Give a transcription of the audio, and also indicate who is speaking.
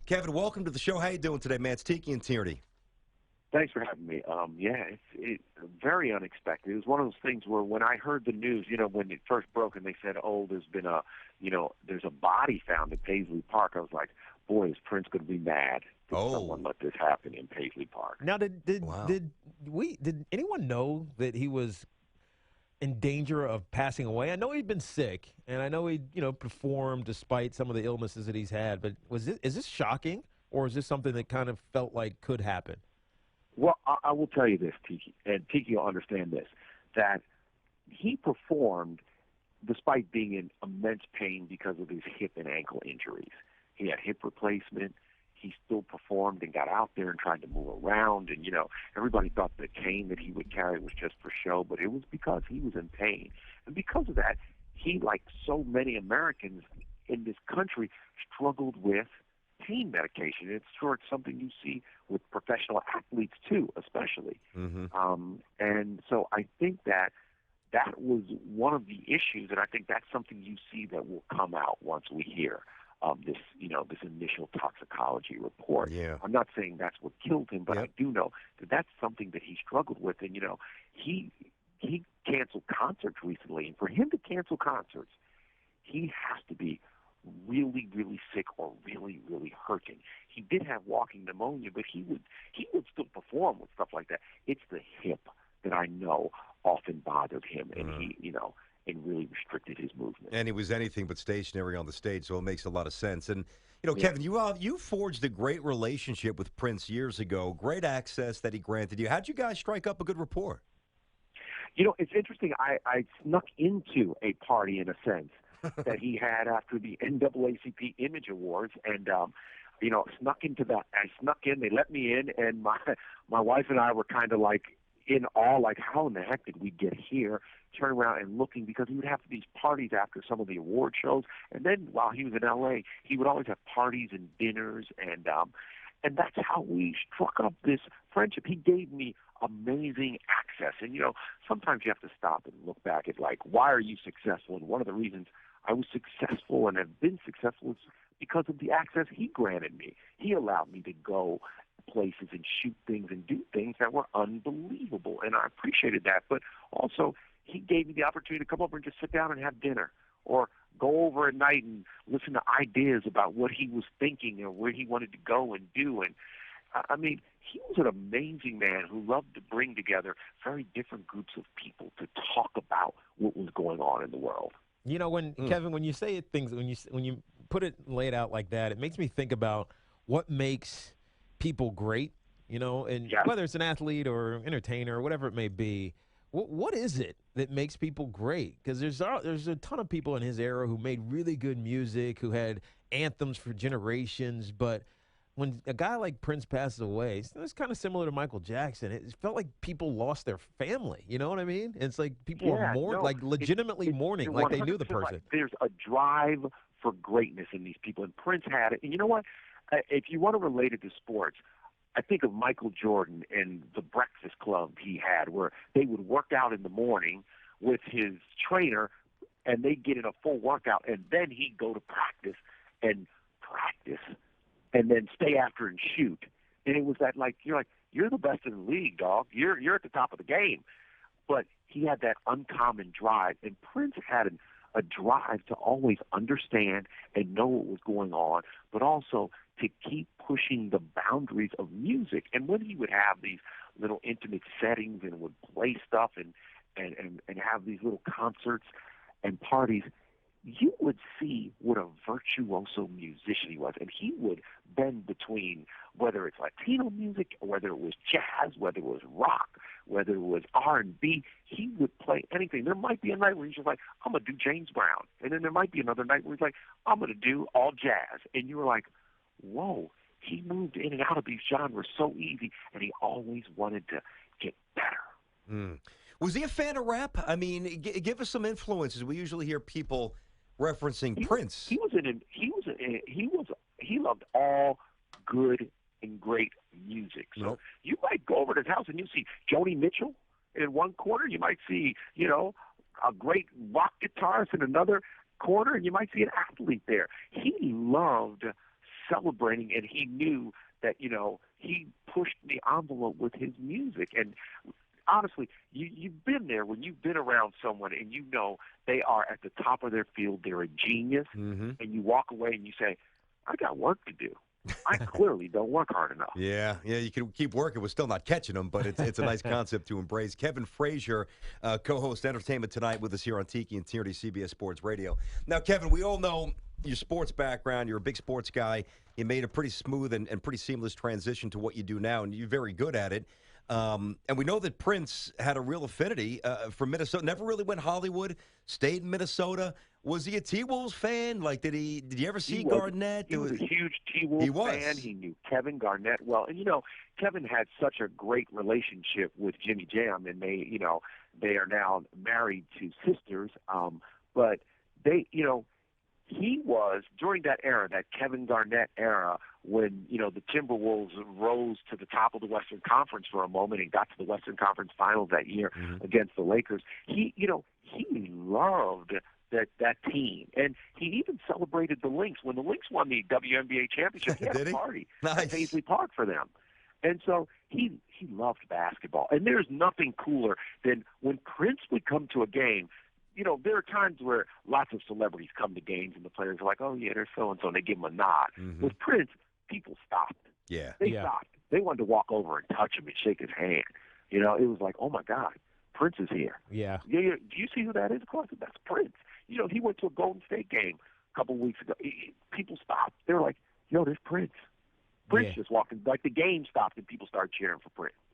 Speaker 1: Kevin, welcome to the show. How you doing today, man? It's Tiki and Tierney.
Speaker 2: Thanks for having me. It's very unexpected. It was one of those things where when I heard the news, when it first broke and they said, there's a body found in Paisley Park, I was like, boy, is Prince going to be mad that someone let this happen in Paisley Park.
Speaker 3: Now, did
Speaker 1: Wow.
Speaker 3: did anyone know that he was in danger of passing away? I know he'd been sick, and I know he performed despite some of the illnesses that he's had. But is this shocking, or is this something that kind of felt like could happen?
Speaker 2: Well, I will tell you this, Tiki, and Tiki will understand this, that he performed despite being in immense pain because of his hip and ankle injuries. He had hip replacement. He still performed and got out there and tried to move around. And, everybody thought the cane that he would carry was just for show, but it was because he was in pain. And because of that, he, like so many Americans in this country, struggled with pain medication. It's something you see with professional athletes too, especially. And so I think that was one of the issues, and I think that's something you see that will come out once we hear this initial toxicology report.
Speaker 1: Yeah.
Speaker 2: I'm not saying that's what killed him, but
Speaker 1: Yep.
Speaker 2: I do know that that's something that he struggled with. And he canceled concerts recently, and for him to cancel concerts, he has to be really, really sick or really, really hurting. He did have walking pneumonia, but he would still perform with stuff like that. It's the hip that I know often bothered him, and and really restricted his movement.
Speaker 1: And he was anything but stationary on the stage, so it makes a lot of sense. And,
Speaker 2: Yeah.
Speaker 1: Kevin, you forged a great relationship with Prince years ago, great access that he granted you. How'd you guys strike up a good rapport?
Speaker 2: It's interesting. I snuck into a party, in a sense, that he had after the NAACP Image Awards, and snuck into that. I snuck in. They let me in, and my wife and I were kind of like in awe, like, how in the heck did we get here? Turn around and looking, because he would have these parties after some of the award shows, and then while he was in L.A., he would always have parties and dinners, and that's how we struck up this friendship. He gave me amazing access, and sometimes you have to stop and look back at, like, why are you successful? And one of the reasons I was successful and have been successful is because of the access he granted me. He allowed me to go places and shoot things and do things that were unbelievable, and I appreciated that. But also, he gave me the opportunity to come over and just sit down and have dinner, or go over at night and listen to ideas about what he was thinking or where he wanted to go and do. And he was an amazing man who loved to bring together very different groups of people to talk about what was going on in the world.
Speaker 3: Kevin, when you say things, when you put it, lay it out like that, it makes me think about what makes people great, and
Speaker 2: Yes.
Speaker 3: whether it's an athlete or entertainer or whatever it may be. What is it that makes people great? Because there's a ton of people in his era who made really good music, who had anthems for generations. But when a guy like Prince passes away, it's kind of similar to Michael Jackson. It felt like people lost their family. You know what I mean? It's like people are legitimately mourning, like they kneugh the
Speaker 2: 100%
Speaker 3: person.
Speaker 2: right. There's a drive for greatness in these people, and Prince had it. And you know what? If you want to relate it to sports, I think of Michael Jordan and the Breakfast Club he had, where they would work out in the morning with his trainer, and they'd get in a full workout, and then he'd go to practice, and then stay after and shoot. And it was that, like, you're the best in the league, dog. You're at the top of the game. But he had that uncommon drive, and Prince had a drive to always understand and know what was going on, but also to keep pushing the boundaries of music. And when he would have these little intimate settings and would play stuff and have these little concerts and parties, you would see what a virtuoso musician he was. And he would bend between whether it's Latino music, whether it was jazz, whether it was rock, whether it was R&B. He would play anything. There might be a night where he's just like, I'm going to do James Brown. And then there might be another night where he's like, I'm going to do all jazz. And you were like, whoa, he moved in and out of these genres so easy, and he always wanted to get better.
Speaker 1: Was he a fan of rap? I mean, give us some influences. We usually hear people referencing Prince.
Speaker 2: He loved all good and great music. So you might go over to his house and you see Joni Mitchell in one corner. You might see, a great rock guitarist in another corner, and you might see an athlete there. He loved celebrating, and he knew that, he pushed the envelope with his music. And honestly, you've been there when you've been around someone and you know they are at the top of their field, they're a genius, and you walk away and you say, I got work to do. I clearly don't work hard enough.
Speaker 1: Yeah, you can keep working. We're still not catching them, but it's a nice concept to embrace. Kevin Frazier, co-host Entertainment Tonight with us here on Tiki and Tierney, CBS Sports Radio. Now, Kevin, we all know your sports background. You're a big sports guy. You made a pretty smooth and pretty seamless transition to what you do now, and you're very good at it. And we know that Prince had a real affinity for Minnesota. Never really went Hollywood. Stayed in Minnesota. Was he a T-Wolves fan? Like, did you ever see Garnett?
Speaker 2: He was a huge T-Wolves fan. He knew Kevin Garnett well. And, Kevin had such a great relationship with Jimmy Jam, and they are now married to sisters. But he was, during that era, that Kevin Garnett era, when, the Timberwolves rose to the top of the Western Conference for a moment and got to the Western Conference Finals that year against the Lakers. He loved that team. And he even celebrated the Lynx. When the Lynx won the WNBA championship, he had a party at Paisley Park for them. And so he loved basketball. And there's nothing cooler than when Prince would come to a game. There are times where lots of celebrities come to games and the players are like, oh, yeah, there's so-and-so, and they give him a nod. With Prince, people stopped.
Speaker 1: Yeah.
Speaker 2: They stopped. They wanted to walk over and touch him and shake his hand. It was like, oh, my God, Prince is here.
Speaker 3: Yeah.
Speaker 2: Do you see who that is? Of course, that's Prince. He went to a Golden State game a couple of weeks ago. People stopped. They were like, yo, there's Prince. Prince just walking. Like, the game stopped and people started cheering for Prince.